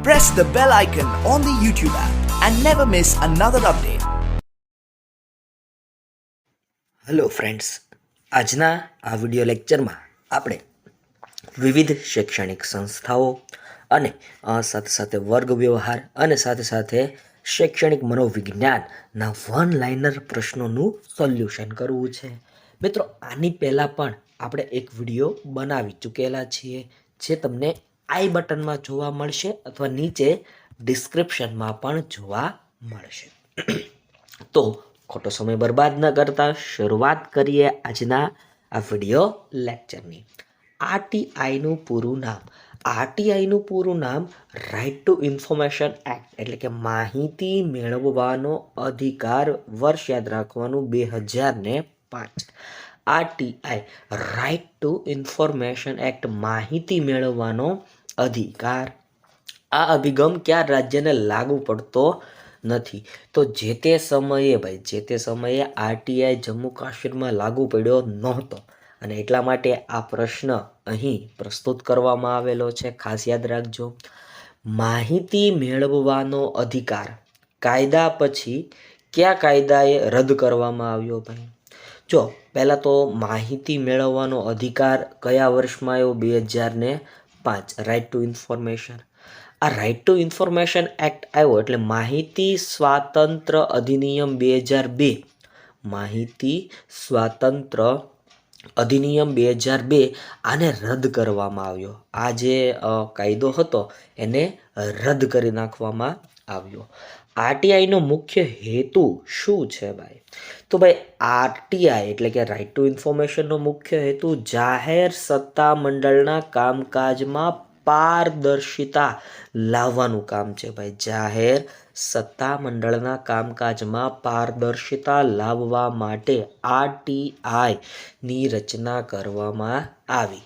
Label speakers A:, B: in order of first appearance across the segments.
A: press the bell icon on the YouTube app and never miss another update.
B: Hello friends, આજના આ video લેક્ચરમાં આપણે વિવિધ શૈક્ષણિક સંસ્થાઓ અને સાથે સાથે વર્ગ વ્યવહાર અને સાથે સાથે શૈક્ષણિક મનોવિજ્ઞાનના વન લાઇનર પ્રશ્નોનું સોલ્યુશન કરવું છે. મિત્રો, આની પહેલાં પણ આપણે એક વિડીયો બનાવી ચૂકેલા છીએ, જે તમને આઈ બટનમાં જોવા મળશે અથવા નીચે ડિસ્ક્રિપ્શનમાં પણ જોવા મળશે. તો ખોટો સમય બરબાદ ન કરતા શરૂઆત કરીએ આજના આ વિડીયો લેક્ચરની. આરટીઆઈનું પૂરું નામ રાઇટ ટુ ઇન્ફોર્મેશન એક્ટ, એટલે કે માહિતી મેળવવાનો અધિકાર. વર્ષ યાદ રાખવાનું 2005. RTI right to information act, માહિતી મેળવવાનો અધિકાર. આ અભિગમ કયા રાજ્યને લાગુ પડતો નથી? તો જે તે સમયે આરટીઆઈ જમ્મુ કાશ્મીરમાં લાગુ પડ્યો નહોતો અને એટલા માટે આ પ્રશ્ન અહીં પ્રસ્તુત કરવામાં આવેલો છે. ખાસ યાદ રાખજો. માહિતી મેળવવાનો અધિકાર કાયદા પછી કયા કાયદાએ રદ કરવામાં આવ્યો ભાઈ? જો પહેલાં તો માહિતી મેળવવાનો અધિકાર કયા વર્ષમાં આવ્યો? 2005. Right to information. આ રાઇટ ટુ ઇન્ફોર્મેશન એક્ટ આવ્યો એટલે માહિતી સ્વાતંત્ર્ય અધિનિયમ 2002. માહિતી સ્વાતંત્ર્ય અધિનિયમ 2002 આને રદ કરવામાં આવ્યો. આ જે કાયદો હતો એને રદ કરી નાખવામાં આવ્યો. આરટીઆઈનો મુખ્ય હેતુ શું છે ભાઈ? તો ભાઈ આરટીઆઈ એટલે કે રાઇટ ટુ ઇન્ફોર્મેશનનો મુખ્ય હેતુ જાહેર સત્તા મંડળના કામકાજમાં પારદર્શિતા લાવવાનું કામ છે ભાઈ. જાહેર સત્તા મંડળના કામકાજમાં પારદર્શિતા લાવવા માટે આરટીઆઈની રચના કરવામાં આવી.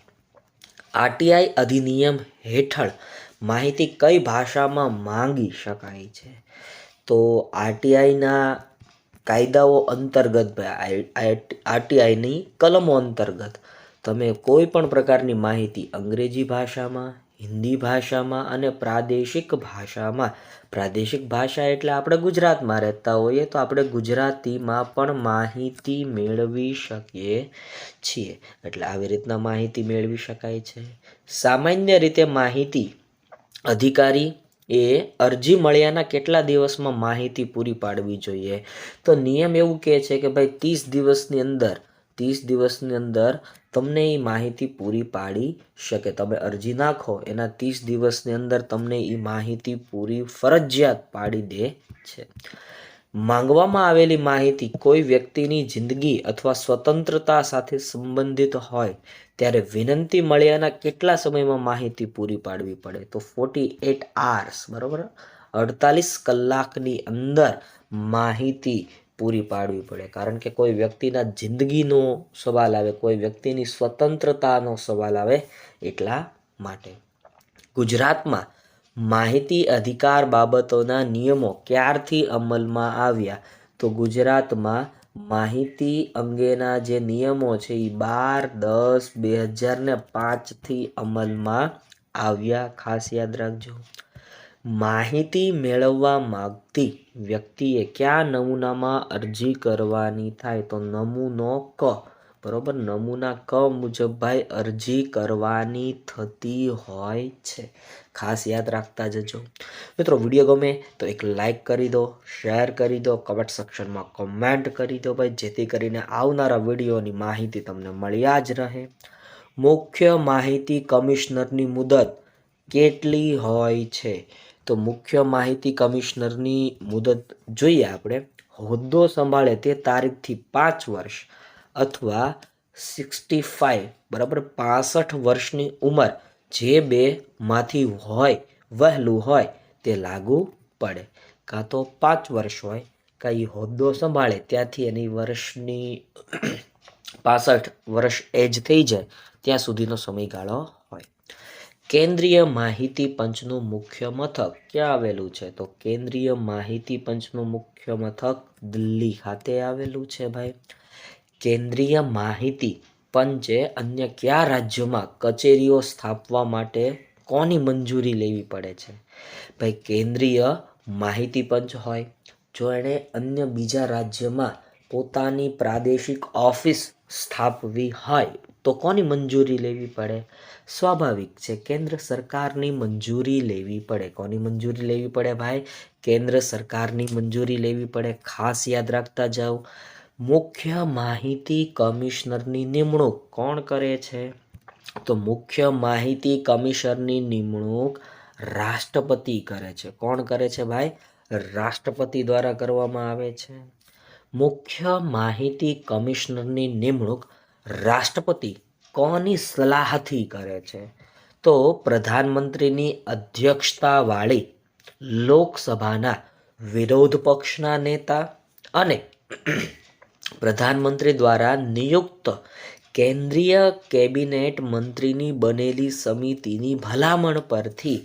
B: આરટીઆઈ અધિનિયમ હેઠળ માહિતી કઈ ભાષામાં માંગી શકાય છે? તો આરટીઆઈના કાયદાઓ અંતર્ગત આરટીઆઈની કલમો અંતર્ગત તમે કોઈ પણ પ્રકારની માહિતી અંગ્રેજી ભાષામાં, હિન્દી ભાષામાં અને પ્રાદેશિક ભાષામાં, પ્રાદેશિક ભાષા એટલે આપણે ગુજરાતમાં રહેતા હોઈએ તો આપણે ગુજરાતીમાં પણ માહિતી મેળવી શકીએ છીએ. એટલે આવી રીતના માહિતી મેળવી શકાય છે. સામાન્ય રીતે માહિતી અધિકારી એ અરજી મળ્યાના કેટલા દિવસમાં માહિતી પૂરી પાડવી જોઈએ? તો નિયમ એવું કહે છે કે ભાઈ 30 દિવસની અંદર તમને એ માહિતી પૂરી પાડી શકે. તમે અરજી નાખો એના 30 દિવસની અંદર તમને એ માહિતી પૂરી ફરજિયાત પાડી દે છે. માંગવામાં આવેલી માહિતી કોઈ વ્યક્તિની જિંદગી અથવા સ્વતંત્રતા સાથે સંબંધિત હોય ત્યારે વિનંતી મળ્યાના કેટલા સમયમાં માહિતી પૂરી પાડવી પડે? તો 48 hours, બરાબર, 48 કલાકની અંદર માહિતી પૂરી પાડવી પડે. કારણ કે કોઈ વ્યક્તિના જિંદગીનો સવાલ આવે, કોઈ વ્યક્તિની સ્વતંત્રતાનો સવાલ આવે એટલા માટે. ગુજરાતમાં માહિતી અધિકાર બાબતોના નિયમો ક્યારથી અમલમાં આવ્યા? તો ગુજરાતમાં માહિતી અંગેના જે નિયમો છે એ 12/10/2005થી અમલમાં આવ્યા. ખાસ યાદ રાખજો. માહિતી મેળવવા માંગતી વ્યક્તિએ કયા નમૂનામાં અરજી કરવાની થાય? તો નમૂનો ક, બરોબર, નમૂના ક મુજબ ભાઈ અરજી કરવાની થતી હોય છે. ખાસ યાદ રાખતા જજો. મિત્રો, વિડીયો ગમે તો એક લાઈક કરી દો, શેર કરી દો, કમેન્ટ સેક્શનમાં કમેન્ટ કરી દો ભાઈ, જેથી કરીને આવનારા વિડીયોની માહિતી તમને મળ્યા જ રહે. મુખ્ય માહિતી કમિશનરની મુદત કેટલી હોય છે? તો મુખ્ય માહિતી કમિશનરની મુદત જોઈએ આપણે. હોદ્દો સંભાળે તે તારીખથી 5 વર્ષ અથવા 65, બરાબર, 65 વર્ષની ઉંમર જે બેમાંથી વહેલું હોય તે લાગુ પડે. કાં તો 5 વર્ષ હોય, કાં એ હોદ્દો સંભાળે ત્યાંથી એની વર્ષની 65 વર્ષ એજ થઈ જાય ત્યાં સુધીનો સમયગાળો હોય. કેન્દ્રીય માહિતી પંચનું મુખ્ય મથક ક્યાં આવેલું છે? તો કેન્દ્રીય માહિતી પંચનું મુખ્ય મથક દિલ્હી ખાતે આવેલું છે ભાઈ. કેન્દ્રીય માહિતી પંચે અન્ય કયા રાજ્યોમાં કચેરીઓ સ્થાપવા માટે કોની મંજૂરી લેવી પડે છે? ભાઈ કેન્દ્રીય માહિતી પંચ હોય, જો એણે અન્ય બીજા રાજ્યમાં પોતાની પ્રાદેશિક ઓફિસ સ્થાપવી હોય તો કોની મંજૂરી લેવી પડે? સ્વાભાવિક છે, કેન્દ્ર સરકારની મંજૂરી લેવી પડે. કોની મંજૂરી લેવી પડે ભાઈ? કેન્દ્ર સરકારની મંજૂરી લેવી પડે. ખાસ યાદ રાખતા જાઓ. મુખ્ય માહિતી કમિશનરની નિમણૂક કોણ કરે છે? તો મુખ્ય માહિતી કમિશનરની નિમણૂક રાષ્ટ્રપતિ કરે છે. કોણ કરે છે ભાઈ? રાષ્ટ્રપતિ દ્વારા કરવામાં આવે છે. મુખ્ય માહિતી કમિશનરની નિમણૂક રાષ્ટ્રપતિ કોની સલાહથી કરે છે? તો પ્રધાનમંત્રીની અધ્યક્ષતાવાળી લોકસભાના વિરોધ પક્ષના નેતા અને પ્રધાનમંત્રી દ્વારા નિયુક્ત કેન્દ્રીય કેબિનેટ મંત્રીની બનેલી સમિતિની ભલામણ પરથી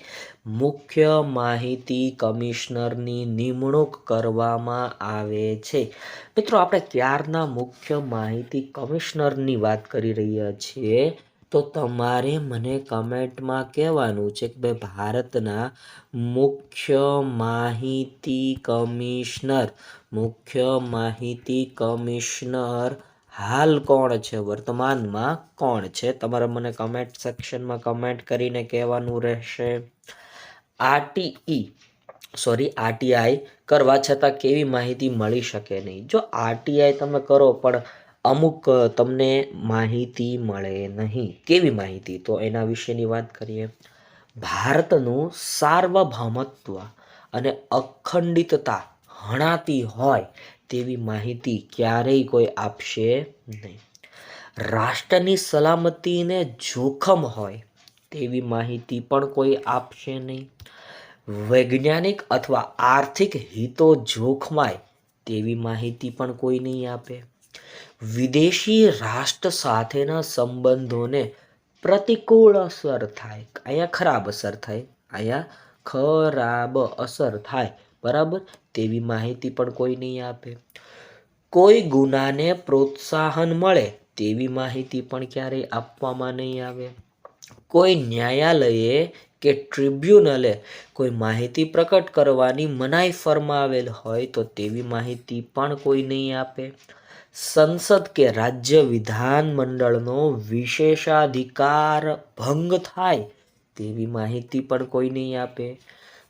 B: મુખ્ય માહિતી કમિશનરની નિમણૂક કરવામાં આવે છે. મિત્રો, આપણે ક્યારના મુખ્ય માહિતી કમિશનરની વાત કરી રહ્યા છીએ, તો તમારે મને કમેન્ટમાં કહેવાનું છે કે ભાઈ ભારતના મુખ્ય માહિતી કમિશનર હાલ કોણ છે, વર્તમાનમાં કોણ છે? તમારે મને કમેન્ટ સેક્શનમાં કમેન્ટ કરીને કહેવાનું રહેશે. આરટીઆઈ કરવા છતાં કેવી માહિતી મળી શકે નહીં? જો આરટીઆઈ તમે કરો પણ અમુક તમને માહિતી મળે નહીં. કેવી માહિતી? તો એના વિશેની વાત કરીએ. ભારતનું સાર્વભૌમત્વ અને અખંડિતતા હણાતી હોય તેવી માહિતી ક્યારેય કોઈ આપશે નહીં. રાષ્ટ્રની સલામતીને જોખમ હોય તેવી માહિતી પણ કોઈ આપશે નહીં. વૈજ્ઞાનિક અથવા આર્થિક હિતો જોખમાય તેવી માહિતી પણ કોઈ નહીં આપે. વિદેશી રાષ્ટ્ર સાથેના સંબંધોને પ્રતિકૂળ અસર થાય, અહીંયા ખરાબ અસર થાય, બરાબર, તેવી માહિતી પણ કોઈ નહીં આપે. કોઈ ગુનાને પ્રોત્સાહન મળે તેવી માહિતી પણ ક્યારેય આપવામાં નહીં આવે. કોઈ ન્યાયાલયે કે ટ્રિબ્યુનલે કોઈ માહિતી પ્રકટ કરવાની મનાઈ ફરમાવેલ હોય તો તેવી માહિતી પણ કોઈ નહીં આપે. સંસદ કે રાજ્ય વિધાનમંડળનો વિશેષાધિકાર ભંગ થાય તેવી માહિતી પણ કોઈ નહીં આપે.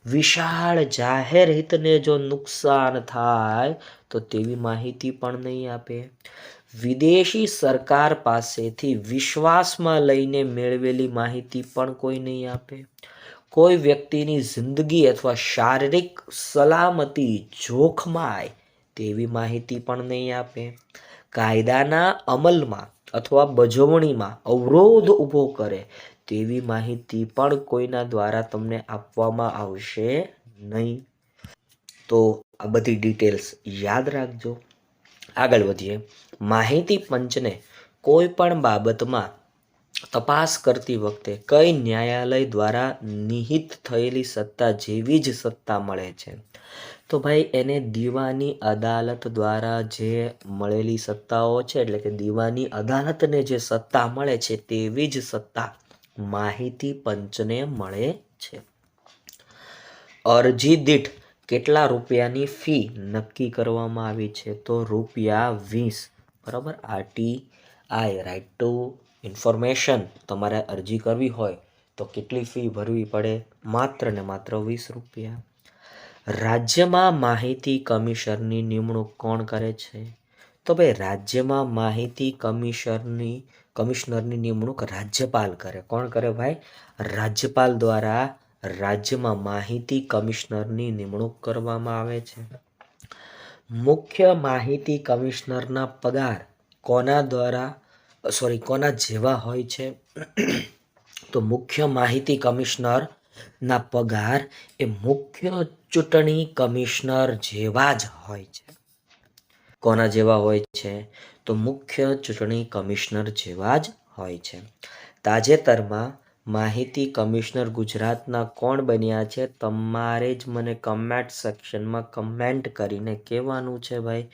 B: વિશાળ જાહેર હિતને જો નુકસાન થાય તો તેવી માહિતી પણ નહીં આપે. વિદેશી સરકાર પાસેથી વિશ્વાસમાં લઈને મેળવેલી માહિતી પણ કોઈ નહીં આપે. કોઈ વ્યક્તિની જિંદગી અથવા શારીરિક સલામતી જોખમાય તેવી માહિતી પણ નહીં આપે. કાયદાના અમલમાં અથવા બજવણીમાં અવરોધ ઊભો કરે તેવી માહિતી પણ કોઈના દ્વારા તમને આપવામાં આવશે નહીં. તો આ બધી ડિટેલ્સ યાદ રાખજો. આગળ વધીએ. માહિતી પંચને કોઈ પણ બાબતમાં તપાસ કરતી વખતે કઈ ન્યાયાલય દ્વારા નિહિત થયેલી સત્તા જેવી જ સત્તા મળે છે? તો ભાઈ એને દીવાની અદાલત દ્વારા જે મળેલી સત્તાઓ છે, એટલે કે દીવાની અદાલતને જે સત્તા મળે છે તેવી જ સત્તા માહિતી પંચને મળે છે. અરજી દીઠ કેટલા રૂપિયાની ફી નક્કી કરવામાં આવી છે? તો ₹20. બરાબર. આરટીઆઈ રાઇટ ટુ ઇન્ફોર્મેશન તમારે અરજી કરવી હોય તો કેટલી ફી ભરવી પડે? માત્ર ને માત્ર ₹20. રાજ્યમાં માહિતી કમિશનરની નિમણૂક કોણ કરે છે? તો ભાઈ રાજ્યમાં માહિતી કમિશનરની નિમણૂક રાજ્યપાલ કરે. કોણ કરે ભાઈ? રાજ્યપાલ દ્વારા રાજ્યમાં માહિતી કમિશનરની નિમણૂક કરવામાં આવે છે. મુખ્ય માહિતી કમિશનરના પગાર કોના જેવા હોય છે? તો મુખ્ય માહિતી કમિશનરના પગાર એ મુખ્ય ચૂંટણી કમિશનર જેવા જ હોય છે. કોના જેવા હોય છે? તો મુખ્ય ચૂંટણી કમિશનર જેવા જ હોય છે. તાજેતરમાં માહિતી કમિશનર ગુજરાતના કોણ બન્યા છે? તમારે જ મને કમેન્ટ સેક્શનમાં કમેન્ટ કરીને કહેવાનું છે ભાઈ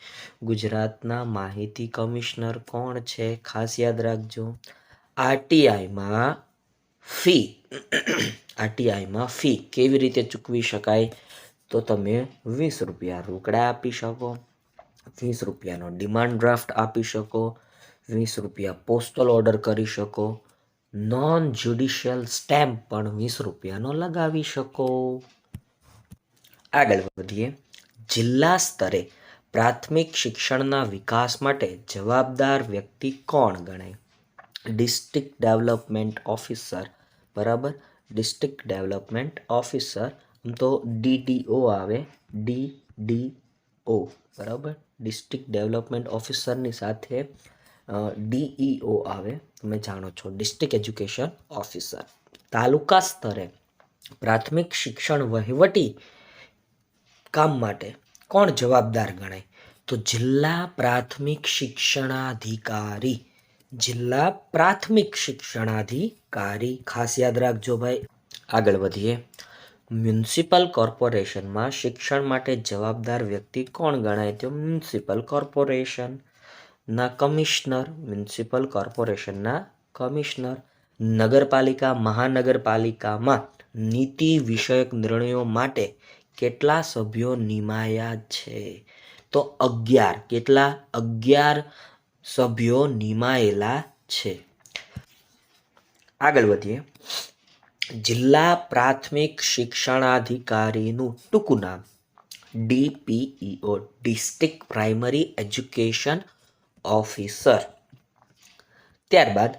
B: ગુજરાતના માહિતી કમિશનર કોણ છે. ખાસ યાદ રાખજો. આરટીઆઈમાં ફી આરટીઆઈમાં ફી કેવી રીતે ચૂકવી શકાય? તો તમે 20 રૂપિયા રોકડા આપી શકો, 20 રૂપિયાનો ડિમાન્ડ ડ્રાફ્ટ આપી શકો, 20 રૂપિયા પોસ્ટલ ઓર્ડર કરી શકો, નોન જ્યુડિશિયલ સ્ટેમ્પ પણ 20 રૂપિયાનો લગાવી શકો. આગળ વધીએ. જિલ્લા સ્તરે પ્રાથમિક શિક્ષણના વિકાસ માટે જવાબદાર વ્યક્તિ કોણ ગણાય? District development officer. બરાબર, ડિસ્ટ્રિક્ટ ડેવલપમેન્ટ ઓફિસર. આમ તો DDO આવે, DDO. બરાબર, ડિસ્ટ્રિક્ટ ડેવલપમેન્ટ ઓફિસરની સાથે DEO આવે, તમે જાણો છો, ડિસ્ટ્રિક્ટ એજ્યુકેશન ઓફિસર. તાલુકા સ્તરે પ્રાથમિક શિક્ષણ વહીવટી કામ માટે કોણ જવાબદાર ગણાય? તો જિલ્લા પ્રાથમિક શિક્ષણાધિકારી. જિલ્લા પ્રાથમિક શિક્ષણાધિકારી, ખાસ યાદ રાખજો ભાઈ. આગળ વધીએ. મ્યુનિસિપલ કોર્પોરેશનમાં શિક્ષણ માટે જવાબદાર વ્યક્તિ કોણ ગણાય? તો મ્યુનિસિપલ કોર્પોરેશનના કમિશનર. મ્યુનિસિપલ કોર્પોરેશનના કમિશનર. નગરપાલિકા મહાનગરપાલિકામાં નીતિ વિષયક નિર્ણયો માટે કેટલા સભ્યો નિમાયા છે? તો 11. કેટલા? 11 સભ્યો નિમાયેલા છે. આગળ વધીએ. જિલ્લા પ્રાથમિક શિક્ષણાધિકારીનું ટૂંકું નામ DPEO, district primary education officer. ત્યારબાદ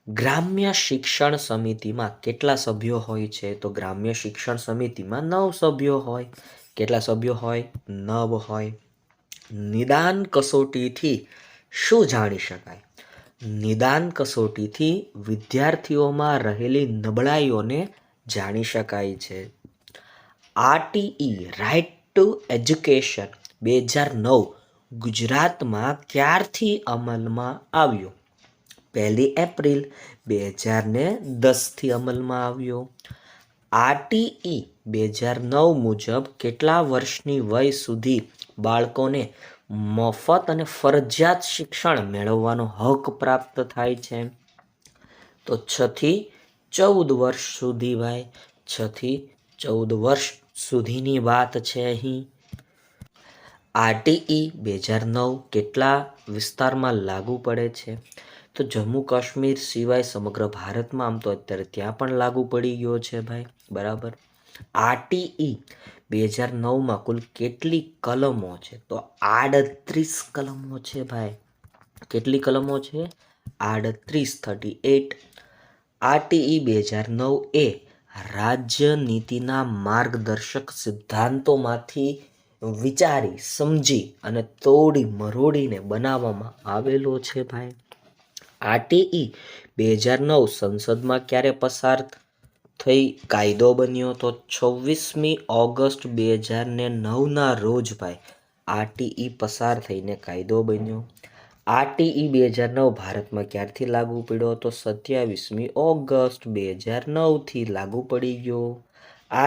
B: ગ્રામ્ય શિક્ષણ સમિતિમાં કેટલા સભ્યો હોય છે? તો ગ્રામ્ય શિક્ષણ સમિતિમાં 9 સભ્યો હોય. કેટલા સભ્યો હોય? 9 હોય. નિદાન કસોટીથી શું જાણી શકાય? નિદાન કસોટીથી વિદ્યાર્થીઓમાં રહેલી નબળાઈઓને જાણી શકાય છે. RTE, રાઇટ ટુ એજ્યુકેશન, 2009 ગુજરાતમાં ક્યારથી અમલમાં આવ્યો? 1 એપ્રિલ 2010થી અમલમાં આવ્યો. RTE 2009 મુજબ કેટલા વર્ષની વય સુધી બાળકોને મફત અને ફરજિયાત શિક્ષણ મેળવવાનો હક પ્રાપ્ત થાય છે? તો 6 થી 14 વર્ષ સુધી ભાઈ. 6 થી 14 વર્ષ સુધીની વાત છે અહીં. RTE 2009 કેટલા વિસ્તારમાં લાગુ પડે છે? તો જમ્મુ કાશ્મીર સિવાય સમગ્ર ભારતમાં, આમ તો અત્યારે ત્યાં પણ લાગુ પડી ગયો છે ભાઈ. બરાબર. RTE 2009માં કુલ કેટલી કલમો છે? તો 38 કલમો છે ભાઈ. કેટલી કલમો છે? 38. RTE 2009 એ રાજ્ય નીતિના માર્ગદર્શક સિદ્ધાંતોમાંથી વિચારી સમજી અને તોડી મરોડીને બનાવવામાં આવેલો છે ભાઈ. RTE 2009 સંસદમાં ક્યારે પસાર થઈ કાયદો બન્યો? તો 26મી ઓગસ્ટ 2009ના રોજ ભાઈ RTE પસાર થઈને કાયદો બન્યો. RTE 2009 ભારતમાં ક્યારથી લાગુ પડ્યો? તો 27મી ઓગસ્ટ 2009થી લાગુ પડી ગયો.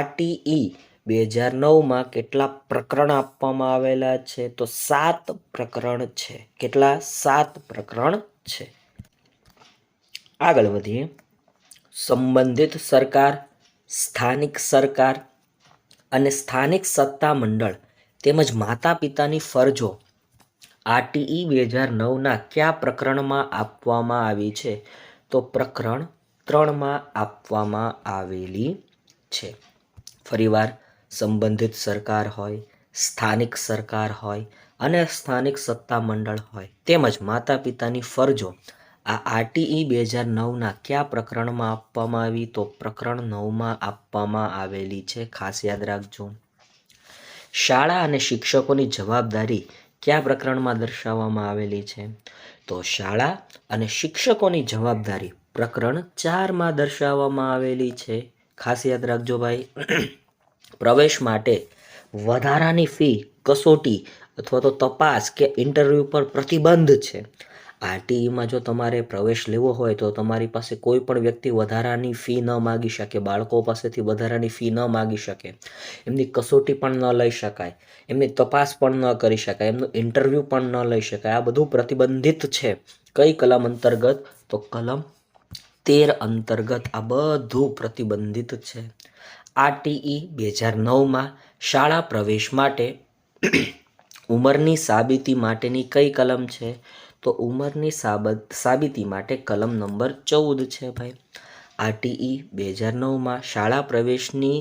B: RTE 2009માં કેટલા પ્રકરણ આપવામાં આવેલા છે? તો 7 પ્રકરણ છે. કેટલા? 7 પ્રકરણ છે. આગળ વધીએ. સંબંધિત સરકાર, સ્થાનિક સરકાર અને સ્થાનિક સત્તા મંડળ તેમજ માતા પિતાની ફરજો RTE 2009ના કયા પ્રકરણમાં આપવામાં આવી છે? તો પ્રકરણ 3માં આપવામાં આવેલી છે. ફરીવાર, સંબંધિત સરકાર હોય, સ્થાનિક સરકાર હોય અને સ્થાનિક સત્તા મંડળ હોય તેમજ માતા પિતાની ફરજો આ RTE 2009ના કયા પ્રકરણમાં આપવામાં આવી? તો પ્રકરણ 9માં આપવામાં આવેલી છે. ખાસ યાદ રાખજો. શાળા અને શિક્ષકોની જવાબદારી કયા પ્રકરણમાં દર્શાવવામાં આવેલી છે? તો શાળા અને શિક્ષકોની જવાબદારી પ્રકરણ 4માં દર્શાવવામાં આવેલી છે. ખાસ યાદ રાખજો ભાઈ. પ્રવેશ માટે વધારાની ફી, કસોટી અથવા તો તપાસ કે ઇન્ટરવ્યૂ પર પ્રતિબંધ છે. RTEમાં જો તમારે પ્રવેશ લેવો હોય તો તમારી પાસે કોઈ પણ વ્યક્તિ વધારાની ફી ન માગી શકે, બાળકો પાસેથી વધારાની ફી ન માગી શકે, એમની કસોટી પણ ન લઈ શકાય, એમની તપાસ પણ ન કરી શકાય, એમનું ઇન્ટરવ્યૂ પણ ન લઈ શકાય. આ બધું પ્રતિબંધિત છે. કઈ કલમ અંતર્ગત? તો કલમ 13 અંતર્ગત આ બધું પ્રતિબંધિત છે. આરટીઈ 2009માં શાળા પ્રવેશ માટે ઉંમરની સાબિતી માટેની કઈ કલમ છે? તો ઉંમરની સાબિતી માટે કલમ નંબર 14 છે ભાઈ. આરટીઈ 2009માં શાળા પ્રવેશની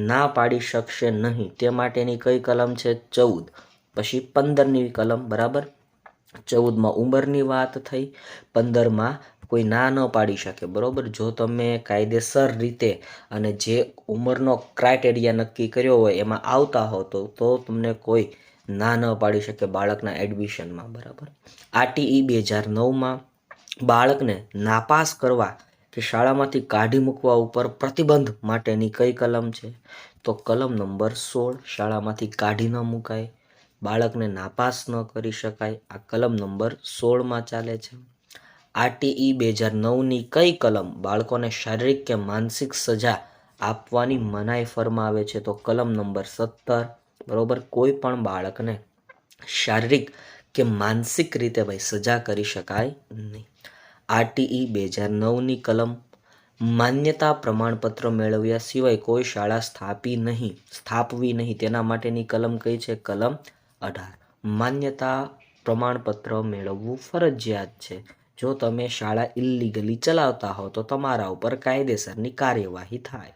B: ના પાડી શકશે નહીં તે માટેની કઈ કલમ છે? 14. પછી 15ની કલમ, બરાબર. 14માં ઉંમરની વાત થઈ, 15માં કોઈ ના ન પાડી શકે, બરાબર. જો તમે કાયદેસર રીતે અને જે ઉંમરનો ક્રાઇટેરિયા નક્કી કર્યો હોય એમાં આવતા હો તો તમને કોઈ ના ન પાડી શકે બાળકના એડમિશનમાં, બરાબર. આરટીઈ 2009માં બાળકને નાપાસ કરવા કે શાળામાંથી કાઢી મૂકવા ઉપર પ્રતિબંધ માટેની કઈ કલમ છે? તો કલમ નંબર 16. શાળામાંથી કાઢી ન મુકાય, બાળકને નાપાસ ન કરી શકાય, આ કલમ નંબર 16માં ચાલે છે. આરટીઈ 2009ની કઈ કલમ બાળકોને શારીરિક કે માનસિક સજા આપવાની મનાઈ ફરમાવે છે? તો કલમ નંબર 17, બરોબર. કોઈ પણ બાળકને શારીરિક કે માનસિક રીતે ભાઈ સજા કરી શકાય નહીં. આરટીઈ 2009ની કલમ માન્યતા પ્રમાણપત્ર મેળવ્યા સિવાય કોઈ શાળા સ્થાપવી નહીં તેના માટેની કલમ કઈ છે? કલમ 18. માન્યતા પ્રમાણપત્ર મેળવવું ફરજિયાત છે. જો તમે શાળા ઇલીગલી ચલાવતા હો તો તમારા ઉપર કાયદેસરની કાર્યવાહી થાય.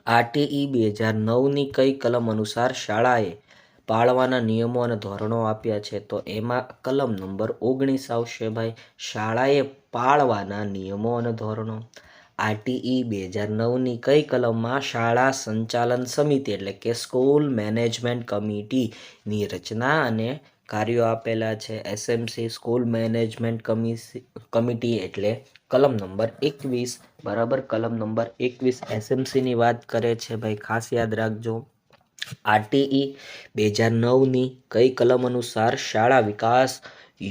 B: આરટીઈ 2009ની કઈ કલમ અનુસાર શાળાએ પાળવાના નિયમો અને ધોરણો આપ્યા છે? તો એમાં કલમ નંબર 19 આવશે ભાઈ. શાળાએ પાળવાના નિયમો અને ધોરણો. આરટીઈ 2009ની કઈ કલમમાં શાળા સંચાલન સમિતિ એટલે કે સ્કૂલ મેનેજમેન્ટ કમિટીની રચના અને કાર્યો આપેલા છે? એસએમસી, સ્કૂલ મેનેજમેન્ટ કમિટી એટલે કલમ નંબર 21, બરાબર. કલમ નંબર 21 એસએમસીની વાત કરે છે ભાઈ, ખાસ યાદ રાખજો. આરટીઈ 2009ની કઈ કલમ અનુસાર શાળા વિકાસ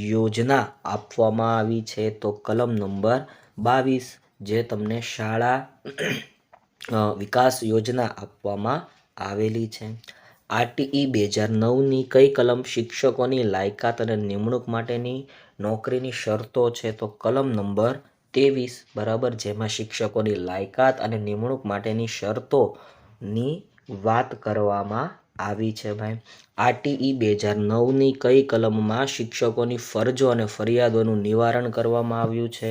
B: યોજના આપવામાં આવી છે? તો કલમ નંબર 22, જે તમને શાળા વિકાસ યોજના આપવામાં આવેલી છે. આરટીઈ 2009ની કઈ કલમ શિક્ષકોની લાયકાત અને નિમણૂક માટેની નોકરીની શરતો છે? તો કલમ નંબર 23, બરાબર. જેમાં શિક્ષકોની લાયકાત અને નિમણૂક માટેની શરતોની વાત કરવામાં આવી છે ભાઈ. આરટીઈ 2009ની કઈ કલમમાં શિક્ષકોની ફરજો અને ફરિયાદોનું નિવારણ કરવામાં આવ્યું છે?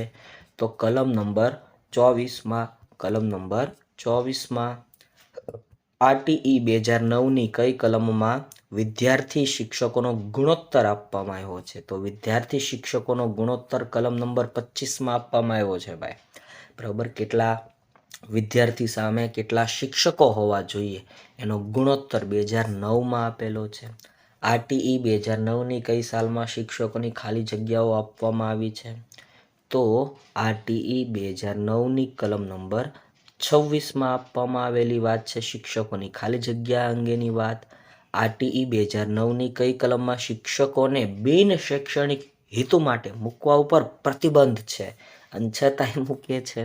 B: તો કલમ નંબર 24માં. કલમ નંબર 24માં. આરટીઈ 2009ની કઈ કલમમાં વિદ્યાર્થી શિક્ષકોનો ગુણોત્તર આપવામાં આવ્યો છે? તો વિદ્યાર્થી શિક્ષકોનો ગુણોત્તર કલમ નંબર 25માં આપવામાં આવ્યો છે ભાઈ, બરાબર. કેટલા વિદ્યાર્થી સામે કેટલા શિક્ષકો હોવા જોઈએ એનો ગુણોત્તર 2009માં આપેલો છે. આરટીઈ 2009ની કઈ સાલમાં શિક્ષકોની ખાલી જગ્યાઓ આપવામાં આવી છે? તો આરટીઈ 2009ની કલમ નંબર 26માં આપવામાં આવેલી વાત છે શિક્ષકોની ખાલી જગ્યા અંગેની વાત. આરટીઈ 2009ની કઈ કલમમાં શિક્ષકોને બિન શૈક્ષણિક હેતુ માટે મૂકવા ઉપર પ્રતિબંધ છે અને છતાંય મૂકે છે?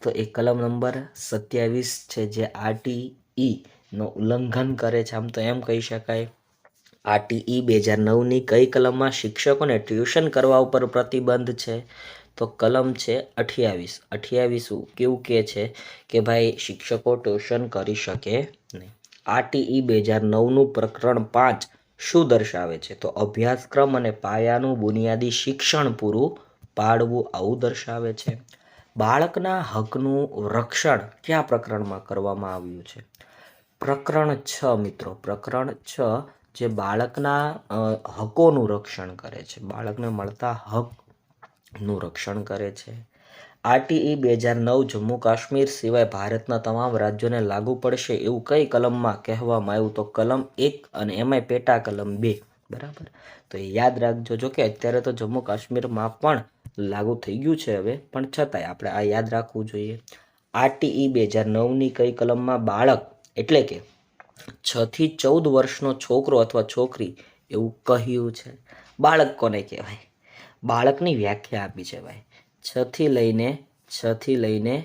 B: તો એ કલમ નંબર 27 છે, જે આરટીઈ નો ઉલ્લંઘન કરે છે. આમ તો એમ કહી શકાય. આરટીઈ 2009ની કઈ કલમમાં શિક્ષકોને ટ્યુશન કરવા ઉપર પ્રતિબંધ છે? તો કલમ છે 28. 28 કેવું કહે છે કે ભાઈ શિક્ષકો ટ્યુશન કરી શકે નહીં. આરટીઈ 2009નું પ્રકરણ 5 શું દર્શાવે છે? તો અભ્યાસક્રમ અને પાયાનું બુનિયાદી શિક્ષણ પૂરું પાડવું, આવું દર્શાવે છે. બાળકના હકનું રક્ષણ કયા પ્રકરણમાં કરવામાં આવ્યું છે? પ્રકરણ 6 મિત્રો. પ્રકરણ 6 જે બાળકના હકોનું રક્ષણ કરે છે, બાળકને મળતા હકનું રક્ષણ કરે છે. આરટીઈ 2009 જમ્મુ કાશ્મીર સિવાય ભારતના તમામ રાજ્યોને લાગુ પડશે એવું કઈ કલમમાં કહેવામાં આવ્યું? તો કલમ 1 અને એમાંય પેટા કલમ 2, બરાબર. તો એ યાદ રાખજો. જો કે અત્યારે તો જમ્મુ કાશ્મીરમાં પણ લાગુ થઈ ગયું છે હવે, પણ છતાંય આપણે આ યાદ રાખવું જોઈએ. આરટીઈ 2009ની કઈ કલમમાં બાળક એટલે કે 6 થી 14 વર્ષનો છોકરો અથવા છોકરી એવું કહ્યું છે? બાળક કોને કહેવાય? બાળકની વ્યાખ્યા આપી છે ભાઈ. 6 થી લઈને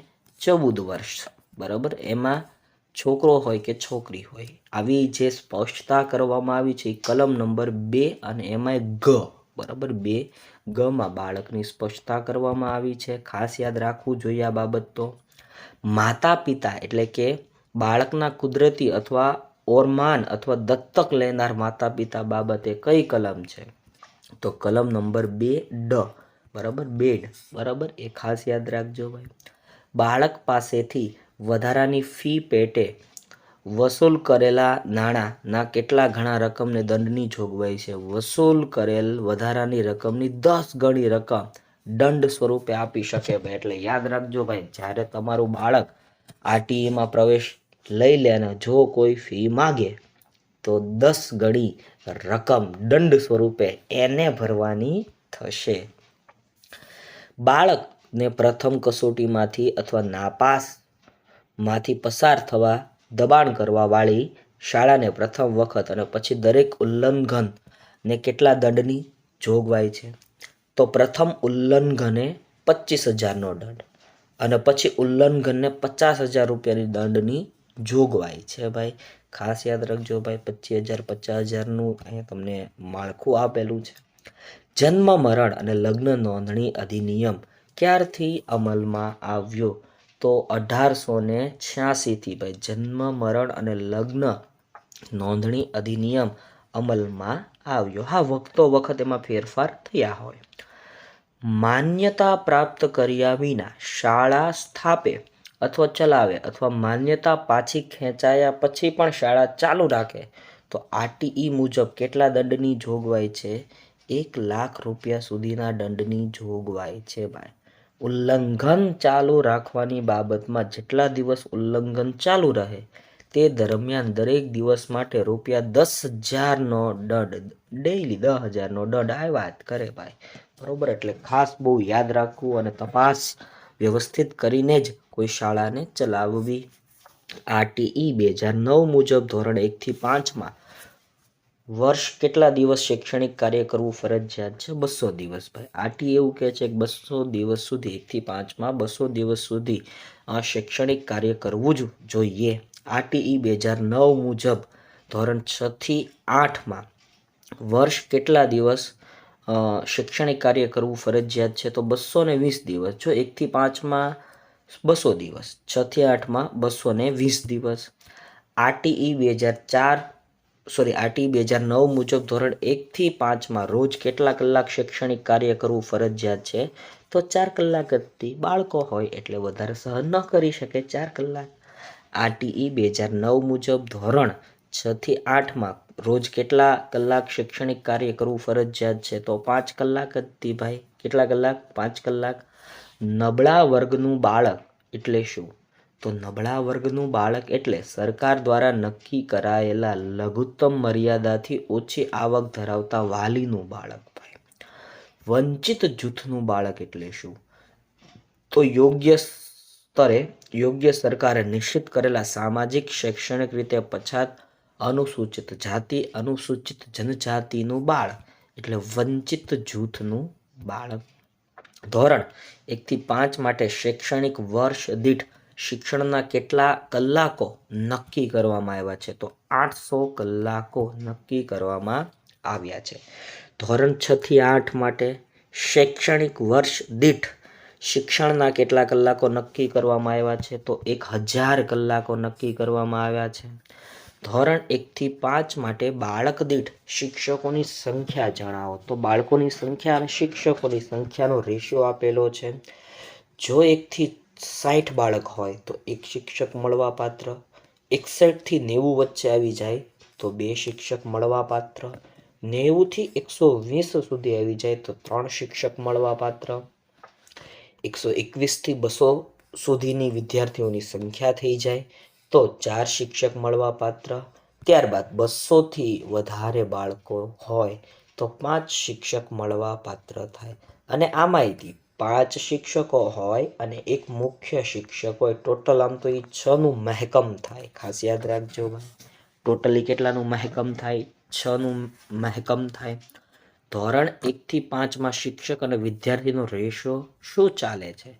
B: 14 વર્ષ, બરાબર. એમાં છોકરો હોય કે છોકરી હોય, આવી જે સ્પષ્ટતા કરવામાં આવી છે એ કલમ નંબર 2 અને એમાંય બરાબર. 2 ગમાં બાળકની સ્પષ્ટતા કરવામાં આવી છે, ખાસ યાદ રાખવું જોઈએ આ બાબત. તો માતા પિતા એટલે કે બાળકના કુદરતી અથવા ઓરમાન અથવા દત્તક લેનાર માતા પિતા બાબતે કઈ કલમ છે? તો કલમ નંબર 2 ડ, બરાબર, બેડ, બરાબર, એ ખાસ યાદ રાખજો ભાઈ. બાળક પાસેથી વધારાની ફી પેટે વસૂલ કરેલા નાણાંના કેટલા ઘણા રકમને દંડની જોગવાઈ છે? વસૂલ કરેલ વધારાની રકમની 10 ગણી રકમ દંડ સ્વરૂપે આપી શકે ભાઈ. એટલે યાદ રાખજો ભાઈ, જ્યારે તમારું બાળક આરટીઈમાં પ્રવેશ લઈ લે અને જો કોઈ ફી માગે તો 10 ગણી રકમ દંડ સ્વરૂપે એને ભરવાની થશે. બાળકને પ્રથમ કસોટીમાંથી અથવા નાપાસમાંથી પસાર થવા દબાણ કરવા વાળી શાળાને પ્રથમ વખત અને પછી દરેક ઉલ્લંઘનને કેટલા દંડની જોગવાઈ છે? તો પ્રથમ ઉલ્લંઘને 25,000નો દંડ અને પછી ઉલ્લંઘનને 50,000 રૂપિયાની દંડની જોગવાઈ છે ભાઈ. ખાસ યાદ રાખજો ભાઈ, 25,000 50,000નું અહીંયા તમને માળખું આપેલું છે. જન્મ મરણ અને લગ્ન નોંધણી અધિનિયમ ક્યારથી અમલમાં આવ્યો? તો 1886થી ભાઈ જન્મ મરણ અને લગ્ન નોંધણી અધિનિયમ અમલમાં આવ્યો. હા, વખતો વખત એમાં ફેરફાર થયા હોય. માન્યતા પ્રાપ્ત કર્યા વિના શાળા સ્થાપે અથવા ચલાવે અથવા માન્યતા પાછી ખેંચાયા પછી પણ શાળા ચાલુ રાખે તો આરટીઈ મુજબ કેટલા દંડની જોગવાઈ છે? 1 લાખ રૂપિયા સુધીના દંડની જોગવાઈ છે ભાઈ. ઉલ્લંઘન ચાલુ રાખવાની બાબતમાં જેટલા દિવસ ઉલ્લંઘન ચાલુ રહે તે દરમિયાન દરેક દિવસ માટે રૂપિયા 10,000નો દંડ, ડેઈલી 10,000નો દંડ આ વાત કરે ભાઈ, બરોબર. એટલે ખાસ બહુ યાદ રાખવું અને તપાસ વ્યવસ્થિત કરીને જ કોઈ શાળાને ચલાવવી. આરટીઈ 2009 મુજબ ધોરણ 1 થી 5માં વર્ષ કેટલા દિવસ શૈક્ષણિક કાર્ય કરવું ફરજિયાત છે? 200 દિવસ ભાઈ. આરટીઈ એવું કહે છે કે 200 દિવસ સુધી 1 થી 5માં 200 દિવસ સુધી શૈક્ષણિક કાર્ય કરવું જ જોઈએ. આરટીઈ 2009 મુજબ ધોરણ 6 થી 8માં વર્ષ કેટલા દિવસ શૈક્ષણિક કાર્ય કરવું ફરજિયાત છે? તો 220 દિવસ. જો 1 થી 5માં 200 દિવસ, 6 થી 8માં 220 દિવસ. આરટીઈ 2009 મુજબ ધોરણ 1 થી 5માં રોજ કેટલા કલાક શૈક્ષણિક કાર્ય કરવું ફરજિયાત છે? તો 4 કલાક જ. બાળકો હોય એટલે વધારે સહન ન કરી શકે, 4 કલાક. આરટીઈ 2009 મુજબ ધોરણ 6 થી 8માં રોજ કેટલા કલાક શૈક્ષણિક કાર્ય કરવું ફરજિયાત છે? તો 5 કલાક જ ભાઈ. કેટલા કલાક? 5 કલાક. નબળા વર્ગનું બાળક એટલે શું? તો નબળા વર્ગનું બાળક એટલે સરકાર દ્વારા નક્કી કરાયેલા લઘુત્તમ મર્યાદાથી ઓછી આવક ધરાવતા વાલીનું બાળક ભાઈ. વંચિત જૂથનું બાળક એટલે શું? તો યોગ્ય સરકારે નિશ્ચિત કરેલા સામાજિક શૈક્ષણિક રીતે પછાત અનુસૂચિત જાતિ અનુસૂચિત જનજાતિનું બાળક એટલે વંચિત જૂથનું બાળક. ધોરણ 1 થી 5 માટે શૈક્ષણિક વર્ષ દીઠ શિક્ષણના કેટલા કલાકો નક્કી કરવામાં આવ્યા છે? તો 800 કલાકો નક્કી કરવામાં આવ્યા છે. ધોરણ 6 થી 8 માટે શૈક્ષણિક વર્ષ દીઠ શિક્ષણના કેટલા કલાકો નક્કી કરવામાં આવ્યા છે? તો 1000 કલાકો નક્કી કરવામાં આવ્યા છે. ધોરણ 1 થી 5 માટે બાળક દીઠ શિક્ષકોની સંખ્યા જણાવો. તો બાળકોની સંખ્યા અને શિક્ષકોની સંખ્યાનો રેશિયો આપેલો છે. જો 1 થી 60 બાળક હોય તો 1 શિક્ષક મળવાપાત્ર. 61 થી 90 વચ્ચે આવી જાય તો 2 શિક્ષક મળવાપાત્ર. 90 થી 120 સુધી આવી જાય તો 3 શિક્ષક મળવાપાત્ર. 121 થી 200 સુધીની વિદ્યાર્થીઓની સંખ્યા થઈ જાય તો 4 શિક્ષક મળવાપાત્ર. ત્યારબાદ 200 થી વધારે બાળકો હોય તો 5 શિક્ષક મળવાપાત્ર થાય. અને આમાંયથી 5 શિક્ષકો હોય અને 1 મુખ્ય શિક્ષક હોય. ટોટલ આમ તો એ 6નું મહેકમ થાય. ખાસ યાદ રાખજો ભાઈ, ટોટલી કેટલાનું મહેકમ થાય? 6નું મહેકમ થાય. ધોરણ 1 થી 5માં શિક્ષક અને વિદ્યાર્થીનો રેશિયો શું ચાલે છે?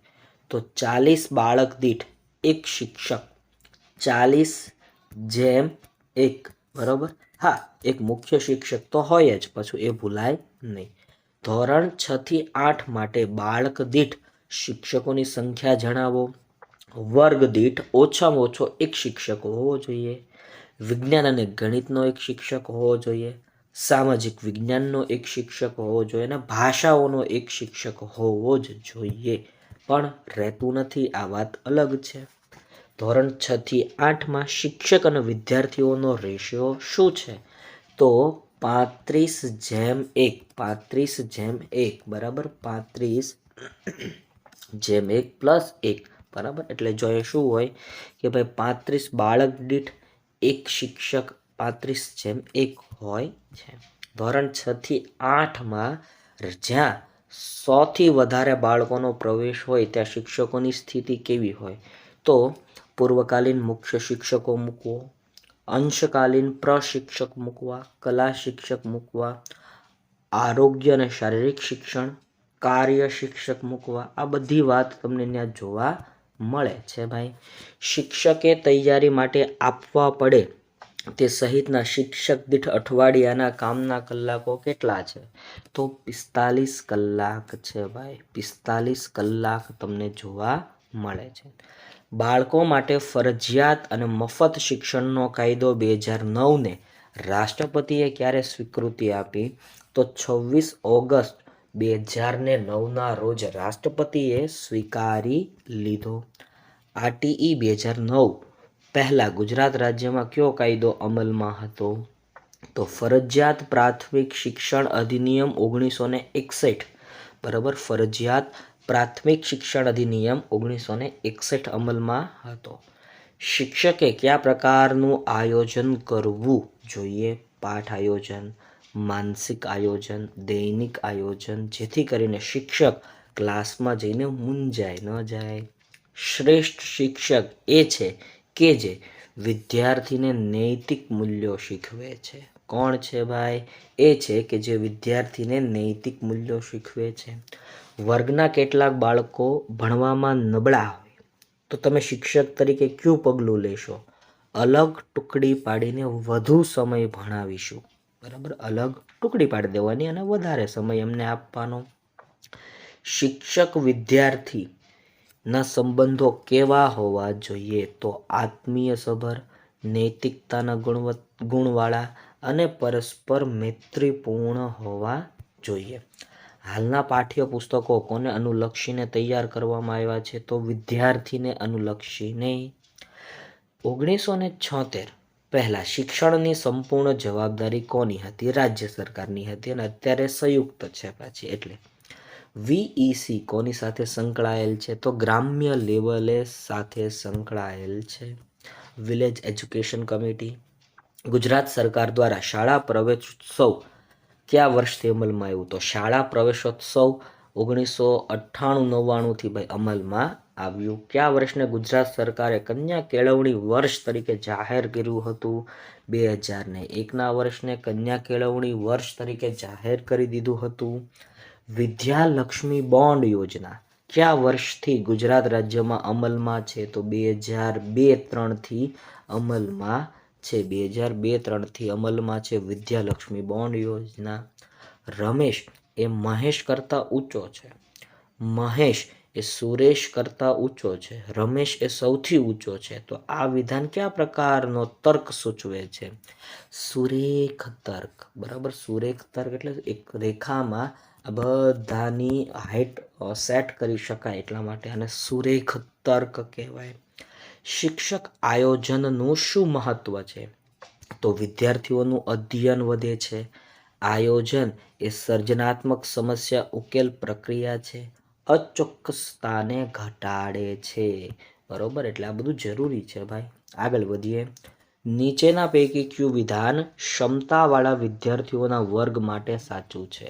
B: તો 40 બાળક દીઠ 1 શિક્ષક, 40:1, બરાબર. હા, 1 મુખ્ય શિક્ષક તો હોય જ, પાછું એ ભૂલાય નહીં. ધોરણ 6 થી 8 માટે બાળક દીઠ શિક્ષકોની સંખ્યા જણાવો. વર્ગ દીઠ ઓછામાં ઓછો એક શિક્ષક હોવો જોઈએ. વિજ્ઞાન અને ગણિતનો એક શિક્ષક હોવો જોઈએ. સામાજિક વિજ્ઞાનનો એક શિક્ષક હોવો જોઈએ અને ભાષાઓનો એક શિક્ષક હોવો જ જોઈએ. પણ રહેતું નથી, આ વાત અલગ છે. ધોરણ 6 થી 8માં શિક્ષક અને વિદ્યાર્થીઓનો રેશિયો શું છે? તો 35:1. 35:1 બરાબર, 35:1 પ્લસ 1 બરાબર. એટલે જો એ શું હોય કે ભાઈ 35 બાળક દીઠ એક શિક્ષક 35:1 હોય છે. ધોરણ 6 થી 8માં જ્યાં 100થી વધારે બાળકોનો પ્રવેશ હોય ત્યાં શિક્ષકોની સ્થિતિ કેવી હોય? તો પૂર્વકાલીન મુખ્ય શિક્ષકો મૂકવો, અંશકાલીન પ્રશિક્ષક મૂકવા, કલા શિક્ષક મૂકવા, આરોગ્ય અને શારીરિક શિક્ષણ, કાર્ય શિક્ષક મૂકવા. આ બધી વાત તમને ત્યાં જોવા મળે છે ભાઈ. શિક્ષકે તૈયારી માટે આપવા પડે તે સહિતના શિક્ષક દીઠ અઠવાડિયાના કામના કલાકો કેટલા છે? તો 45 કલાક છે ભાઈ. 45 કલાક તમને જોવા મળે છે. બાળકો માટે ફરજિયાત અને મફત શિક્ષણનો કાયદો 2009ને રાષ્ટ્રપતિએ ક્યારે સ્વીકૃતિ આપી? તો 26 ઓગસ્ટ 2009ના રોજ રાષ્ટ્રપતિએ સ્વીકારી લીધો. આરટીઈ 2009 પહેલા ગુજરાત રાજ્યમાં કયો કાયદો અમલમાં હતો? તો ફરજિયાત પ્રાથમિક શિક્ષણ અધિનિયમ 1961 બરાબર. ફરજિયાત પ્રાથમિક શિક્ષણ અધિનિયમ 1961 અમલમાં હતો. શિક્ષકે કયા પ્રકારનું આયોજન કરવું જોઈએ? પાઠ આયોજન, માનસિક આયોજન, દૈનિક આયોજન, જેથી કરીને શિક્ષક ક્લાસમાં જઈને મૂંઝાય ન જાય. શ્રેષ્ઠ શિક્ષક એ છે કે જે વિદ્યાર્થીને નૈતિક મૂલ્યો શીખવે છે. કોણ છે ભાઈ? એ છે કે જે વિદ્યાર્થીને નૈતિક મૂલ્યો શીખવે છે. વર્ગના કેટલાક બાળકો ભણવામાં નબળા હોય તો તમે શિક્ષક તરીકે કયું પગલું લેશો? અલગ ટુકડી પાડીને વધુ સમય ભણાવીશું બરાબર. અલગ ટુકડી પાડી દેવાની અને વધારે સમય એમને આપવાનો. શિક્ષક વિદ્યાર્થી ના સંબંધો કેવા હોવા જોઈએ? તો આત્મીય સભર, નૈતિકતાના ગુણવાળા અને પરસ્પર મૈત્રીપૂર્ણ હોવા જોઈએ. હાલના પાઠ્યપુસ્તકો કોને અનુલક્ષીને તૈયાર કરવામાં આવ્યા છે? તો વિદ્યાર્થીને અનુલક્ષીને. 1976 પહેલા શિક્ષણની સંપૂર્ણ જવાબદારી કોની હતી? રાજ્ય સરકારની હતી અને અત્યારે સંયુક્ત છે પાછી. એટલે વીઈસી કોની સાથે સંકળાયેલ છે? તો ગ્રામ્ય લેવલે સાથે સંકળાયેલ છે. Village education committee. ગુજરાત સરકાર દ્વારા શાળા પ્રવેશોત્સવ કયા વર્ષથી અમલમાં આવ્યું? તો શાળા પ્રવેશોત્સવ 1998-99થી ભાઈ અમલમાં આવ્યું. કયા વર્ષને ગુજરાત સરકારે કન્યા કેળવણી વર્ષ તરીકે જાહેર કર્યું હતું? 2001ના વર્ષને કન્યા કેળવણી વર્ષ તરીકે જાહેર કરી દીધું હતું. વિદ્યાલક્ષ્મી બોન્ડ યોજના કયા વર્ષથી ગુજરાત રાજ્યમાં અમલમાં છે? તો 2002-03થી અમલમાં છે. 2002-03થી અમલમાં છે વિદ્યાલક્ષ્મી બોન્ડ યોજના. રમેશ એ મહેશ કરતાં ઊંચો છે. મહેશ એ સુરેશ કરતાં ઊંચો છે. રમેશ એ સૌથી ઊંચો છે. તો આ વિધાન કયા પ્રકારનો તર્ક સૂચવે છે? સુરેખ તર્ક બરાબર. સુરેખ તર્ક એટલે એક રેખામાં આ બધાની હાઈટ સેટ કરી શકાય એટલા માટે આને સુરેખ તર્ક કહેવાય. શિક્ષક આયોજનનું શું મહત્વ છે? તો વિદ્યાર્થીઓનું અધ્યયન વધે છે. આયોજન એ સર્જનાત્મક સમસ્યા ઉકેલ પ્રક્રિયા છે. અચોક્કસતાને ઘટાડે છે બરોબર. એટલે આ બધું જરૂરી છે ભાઈ. આગળ વધીએ. નીચેના પૈકી કયું વિધાન ક્ષમતાવાળા વિદ્યાર્થીઓના વર્ગ માટે સાચું છે?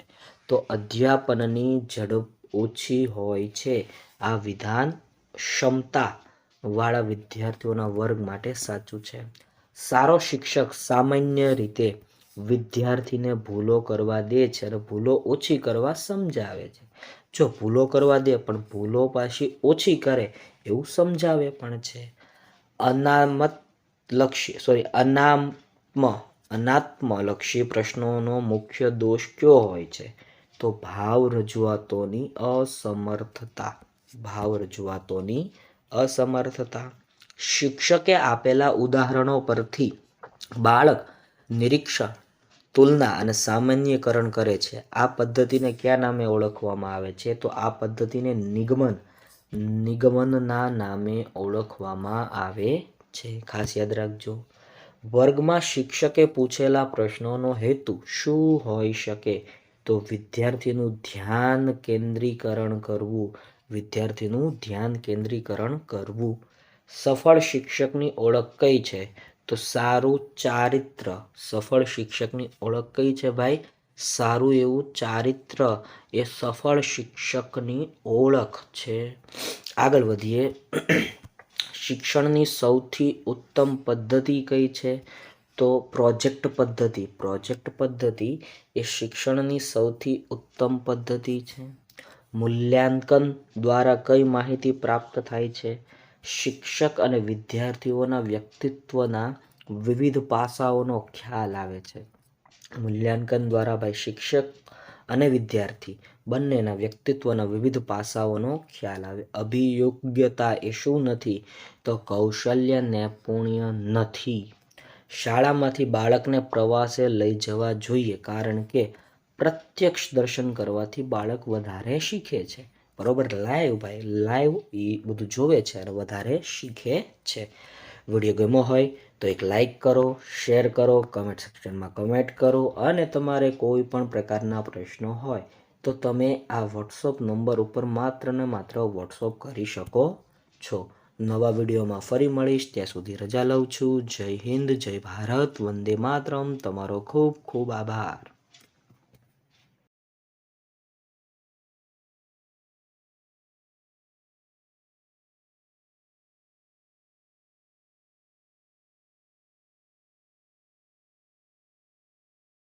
B: તો અધ્યાપનની ઝડપ ઓછી હોય છે. આ વિધાન ક્ષમતાવાળા વિદ્યાર્થીઓના વર્ગ માટે સાચું છે. સારો શિક્ષક સામાન્ય રીતે વિદ્યાર્થીને ભૂલો કરવા દે છે અને ભૂલો ઓછી કરવા સમજાવે છે. જો ભૂલો કરવા દે પણ ભૂલો પાછી ઓછી કરે એવું સમજાવે પણ છે. અનાત્મલક્ષી પ્રશ્નોનો મુખ્ય દોષ કયો હોય છે? તો ભાવ રજૂઆતોની અસમર્થતા. ભાવ રજૂઆતોની અસમર્થતા. શિક્ષકે આપેલા ઉદાહરણો પરથી બાળક નિરીક્ષણ, તુલના અને સામાન્યકરણ કરે છે. આ પદ્ધતિને કયા નામે ઓળખવામાં આવે છે? તો આ પદ્ધતિને નિગમનના નામે ઓળખવામાં આવે છે. ખાસ યાદ રાખજો. વર્ગમાં શિક્ષકે પૂછેલા પ્રશ્નોનો હેતુ શું હોઈ શકે? તો વિદ્યાર્થીનું ધ્યાન કેન્દ્રીકરણ કરવું. વિદ્યાર્થીનું ધ્યાન કેન્દ્રીકરણ કરવું. સફળ શિક્ષકની ઓળખ કઈ છે? તો સારું ચારિત્ર. સફળ શિક્ષકની ઓળખ કઈ છે ભાઈ? સારું એવું ચારિત્ર એ સફળ શિક્ષકની ઓળખ છે. આગળ વધીએ. શિક્ષણની સૌથી ઉત્તમ પદ્ધતિ કઈ છે? તો પ્રોજેક્ટ પદ્ધતિ. પ્રોજેક્ટ પદ્ધતિ એ શિક્ષણની સૌથી ઉત્તમ પદ્ધતિ છે. મૂલ્યાંકન દ્વારા કઈ માહિતી પ્રાપ્ત થાય છે? શિક્ષક અને વિદ્યાર્થીઓના વ્યક્તિત્વના વિવિધ પાસાઓનો ખ્યાલ આવે છે. મૂલ્યાંકન દ્વારા ભાઈ શિક્ષક અને વિદ્યાર્થી બંનેના વ્યક્તિત્વના વિવિધ પાસાઓનો ખ્યાલ આવે. અભિયોગ્યતા એ શું નથી? તો કૌશલ્ય નૈપુણ્ય નથી. શાળામાંથી બાળકને પ્રવાસે લઈ જવા જોઈએ, કારણ કે પ્રત્યક્ષ દર્શન કરવાથી બાળક વધારે શીખે છે. બરોબર, લાઈવ ભાઈ, લાઈવ એ બધું જોવે છે અને વધારે શીખે છે. વિડીયો ગમ્યો હોય તો એક લાઈક કરો, શેર કરો, કમેન્ટ સેક્શનમાં કમેન્ટ કરો અને તમારે કોઈ પણ પ્રકારના પ્રશ્નો હોય તો તમે આ વોટ્સઅપ નંબર ઉપર માત્ર ને માત્ર વોટ્સઅપ કરી શકો છો. નવા વિડીયોમાં ફરી મળીશ, ત્યાં સુધી રજા લઉં છું. જય હિન્દ, જય ભારત, વંદે માતરમ. તમારો ખૂબ ખૂબ આભાર.